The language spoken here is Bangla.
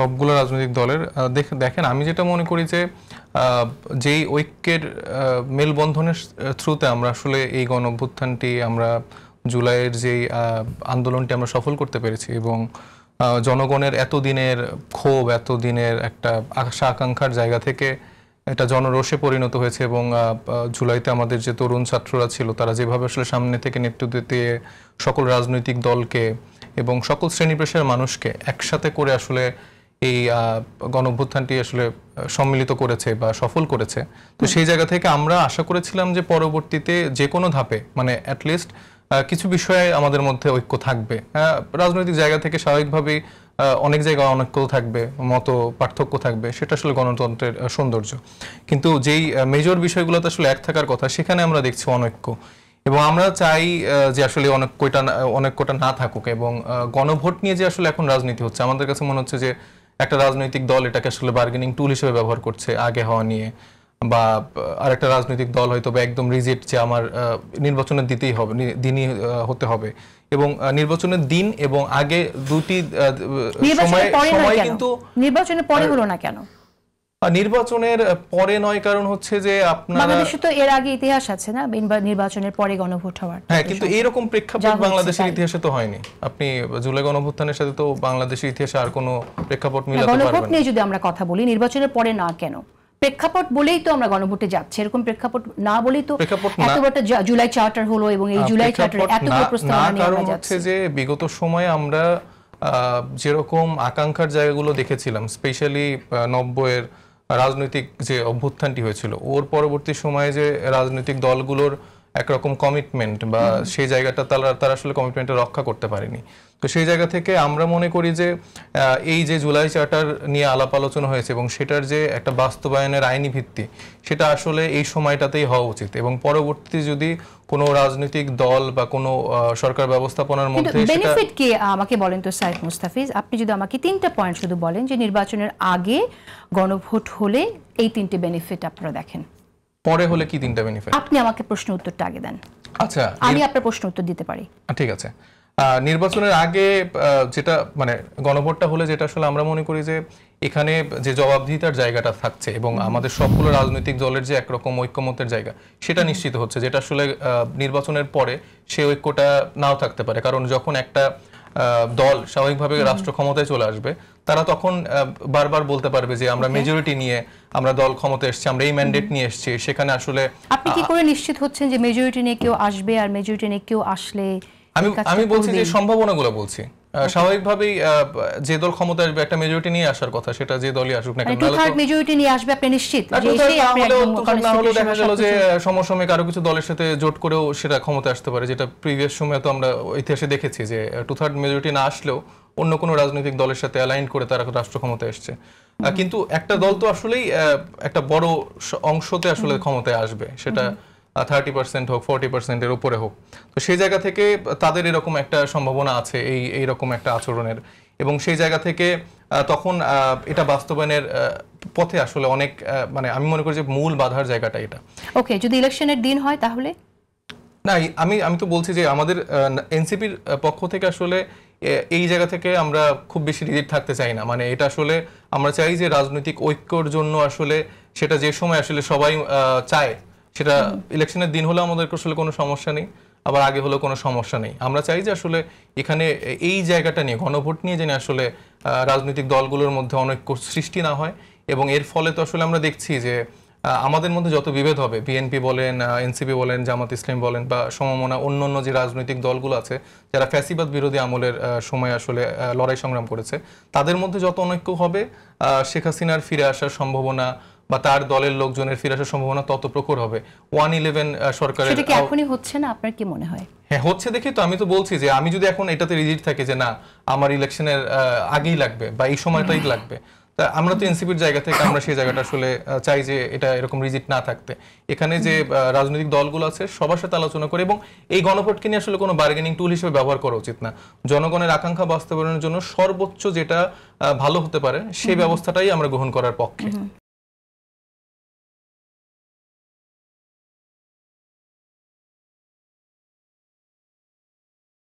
সবগুলো রাজনৈতিক দলের দেখেন আমি যেটা মনে করি যে যেই ঐক্যের মেলবন্ধনের থ্রুতে আমরা আসলে এই গণঅভ্যুত্থানটি আমরা জুলাইয়ের যেই আন্দোলনটি আমরা সফল করতে পেরেছি এবং জনগণের এতদিনের ক্ষোভ এতদিনের একটা আশা আকাঙ্ক্ষার জায়গা থেকে এটা জনরোষে পরিণত হয়েছে এবং জুলাইতে আমাদের যে তরুণ ছাত্ররা ছিল তারা যেভাবে আসলে সামনে থেকে নেতৃত্ব দিয়ে সকল রাজনৈতিক দলকে এবং সকল শ্রেণী পেশার মানুষকে একসাথে করে আসলে এই গণঅভ্যুত্থানটি আসলে সম্মিলিত করেছে বা সফল করেছে। তো সেই জায়গা থেকে আমরা আশা করেছিলাম যে পরবর্তীতে যে কোনো ধাপে মানে অ্যাটলিস্ট কিছু বিষয়ে আমাদের মধ্যে ঐক্য থাকবে। রাজনৈতিক জায়গা থেকে স্বাভাবিকভাবেই অনেক জায়গায় অনৈক্য থাকবে, মত পার্থক্য থাকবে, সেটা আসলে গণতন্ত্রের সৌন্দর্য। কিন্তু যেই মেজর বিষয়গুলোতে আসলে এক থাকার কথা সেখানে আমরা দেখছি অনৈক্য এবং আমরা চাই যে আসলে অনৈক্যটা না থাকুক এবং গণভোট নিয়ে যে আসলে এখন রাজনীতি হচ্ছে আমাদের কাছে মনে হচ্ছে যে একটা রাজনৈতিক দল এটাকে আসলে বার্গেনিং টুল হিসেবে ব্যবহার করছে আগে হওয়া নিয়ে, বা আরেকটা রাজনৈতিক দল হয়তো বা একদম রিজিড যে আমার নির্বাচনের দিতেই হবে, দিনই হতে হবে এবং নির্বাচনের দিন এবং আগে দুটি সময় কিন্তু নির্বাচনের পরে হলো না কেন? নির্বাচনের পরে নয় কারণ হচ্ছে যে আপনারা বাংলাদেশে তো এর আগে ইতিহাস আছে না নির্বাচনের পরে গণভোট হওয়ার। হ্যাঁ, কিন্তু এইরকম প্রেক্ষাপট বাংলাদেশের ইতিহাসে তো হয়নি। আপনি জুলাই গণঅভ্যুত্থানের সাথে তো বাংলাদেশের ইতিহাসে আর কোনো প্রেক্ষাপট মিলাতে পারবেন না। গণভোট নিয়ে যদি আমরা কথা বলি নির্বাচনের পরে না কেন, প্রেক্ষাপট বলেই তো আমরা গণভোটে যাচ্ছি, এরকম প্রেক্ষাপট না বলেই তো এত বড় জুলাই চার্টার হলো এবং এই জুলাই চার্টারে এত বড় প্রস্তাবনা নিয়ে আমরা যাচ্ছি। যে বিগত সময়ে আমরা যেরকম আকাঙ্ক্ষার জায়গাগুলো দেখেছিলাম, স্পেশালি 90-এর রাজনৈতিক যে অভ্যুত্থানটি হয়েছিল ওর পরবর্তী সময়ে যে রাজনৈতিক দলগুলোর একরকম কমিটমেন্ট বা সেই জায়গাটা তারা আসলে কমিটমেন্টটা রক্ষা করতে পারেনি। তো সেই জায়গা থেকে আমরা মনে করি যে এই যে জুলাই চার্টার নিয়ে আলাপ আলোচনা হয়েছে এবং সেটার যে একটা বাস্তবায়নের আইনি ভিত্তি সেটা আসলে এই সময়টাতেই হওয়া উচিত এবং পরবর্তীতে যদি কোনো রাজনৈতিক দল বা কোনো সরকার ব্যবস্থাপনার মধ্যে বেনিফিট কি আমাকে বলেন তো সাইফ মুস্তাফিজ, আপনি যদি আমাকে 3টা পয়েন্ট শুধু বলেন যে নির্বাচনের আগে গণভোট হলে এই 3টে বেনিফিট আপনারা দেখেন, পরে হলে কি 3টা বেনিফিট? আপনি আমাকে প্রশ্ন উত্তরটা আগে দেন। আচ্ছা, আমি আপনার প্রশ্ন উত্তর দিতে পারি। ঠিক আছে। নির্বাচনের আগে যেটা মানে গণভোটটা হলে যেটা আসলে আমরা মনে করি যে এখানে যে জবাবদিহিতার জায়গাটা থাকছে এবং আমাদের সবগুলো রাজনৈতিক দলের যে একরকম ঐক্যমতের জায়গা সেটা নিশ্চিত হচ্ছে, যেটা আসলে নির্বাচনের পরে সেই ঐক্যটা নাও থাকতে পারে। কারণ যখন একটা দল স্বাভাবিকভাবে রাষ্ট্র ক্ষমতায় চলে আসবে তারা তখন বারবার বলতে পারবে যে আমরা মেজরিটি নিয়ে আমরা দল ক্ষমতায় এসেছি, আমরা এই ম্যান্ডেট নিয়ে এসেছি। সেখানে আসলে আপনি কি করে নিশ্চিত হচ্ছেন যে মেজরিটি নিয়ে কেউ আসবে আর মেজরিটি নিয়ে কেউ আসলে? আমি বলছি যে সম্ভাবনাগুলো বলছি। স্বাভাবিকভাবেই যে দল ক্ষমতায় আসবে একটা মেজরিটি নিয়ে আসার কথা, সেটা যে দলই আসুক না কেন, মেজরিটি নিয়ে আসবে আপনি নিশ্চিত? দেখা গেল যে সমসাময়িক আরো কিছু দলের সাথে জোট করেও সেটা ক্ষমতায় আসতে পারে, যেটা প্রিভিয়াস সময়ে তো আমরা ইতিহাসে দেখেছি যে 2/3 মেজরিটি না আসলেও অন্য কোনো রাজনৈতিক দলের সাথে অ্যালাইন করে তারা রাষ্ট্র ক্ষমতায় এসছে। কিন্তু একটা দল তো আসলেই একটা বড় অংশতে আসলে ক্ষমতায় আসবে, সেটা 30% হোক 40% এর উপরে হোক। তো সেই জায়গা থেকে তাদের এরকম একটা সম্ভাবনা আছে এইরকম একটা আচরণের এবং সেই জায়গা থেকে তখন এটা বাস্তবায়নের পথে আসলে অনেক মানে আমি মনে করি যে মূল বাধার জায়গাটা এটা। ওকে, যদি ইলেকশনের দিন হয় তাহলে না, আমি তো বলছি যে আমাদের এনসিপির পক্ষ থেকে আসলে এই জায়গা থেকে আমরা খুব বেশি রিজিড থাকতে চাই না। মানে এটা আসলে আমরা চাই যে রাজনৈতিক ঐক্যর জন্য আসলে সেটা যে সময় আসলে সবাই চায় সেটা ইলেকশনের দিন হলে আমাদের আসলে কোনো সমস্যা নেই, আবার আগে হলেও কোনো সমস্যা নেই। আমরা চাই যে আসলে এখানে এই জায়গাটা নিয়ে গণভোট নিয়ে যেন আসলে রাজনৈতিক দলগুলোর মধ্যে অনৈক্য সৃষ্টি না হয় এবং এর ফলে তো আসলে আমরা দেখছি যে আমাদের মধ্যে যত বিভেদ হবে, বিএনপি বলেন, এনসিপি বলেন, জামাত ইসলাম বলেন বা সমমনা অন্যান্য যে রাজনৈতিক দলগুলো আছে যারা ফ্যাসিবাদ বিরোধী আমলের সময় আসলে লড়াই সংগ্রাম করেছে, তাদের মধ্যে যত অনৈক্য হবে শেখ হাসিনার ফিরে আসার সম্ভাবনা বা তার দলের লোকজনের ফিরে আসার সম্ভাবনা তত প্রখর হবে। 111 সরকারের সেটা কি এখনই হচ্ছে না? আপনার কি মনে হয়? হ্যাঁ, হচ্ছে দেখি তো আমি তো বলছি যে আমি যদি এখন এটাতে রিজিড থাকি যে না আমার ইলেকশনের আগেই লাগবে বা এই সময়টাই লাগবে, তা আমরা তো এনসিপির জায়গা থেকে আমরা সেই জায়গাটা আসলে চাই যে এটা এরকম রিজিড না থাকতে। এখানে যে রাজনৈতিক দলগুলো আছে সবার সাথে আলোচনা করে এবং এই গণভোটকে নিয়ে আসলে কোনো বার্গেনিং টুল হিসেবে ব্যবহার করা উচিত না। জনগণের আকাঙ্ক্ষা বাস্তবায়নের জন্য সর্বোচ্চ যেটা ভালো হতে পারে সেই ব্যবস্থাটাই আমরা গ্রহণ করার পক্ষে।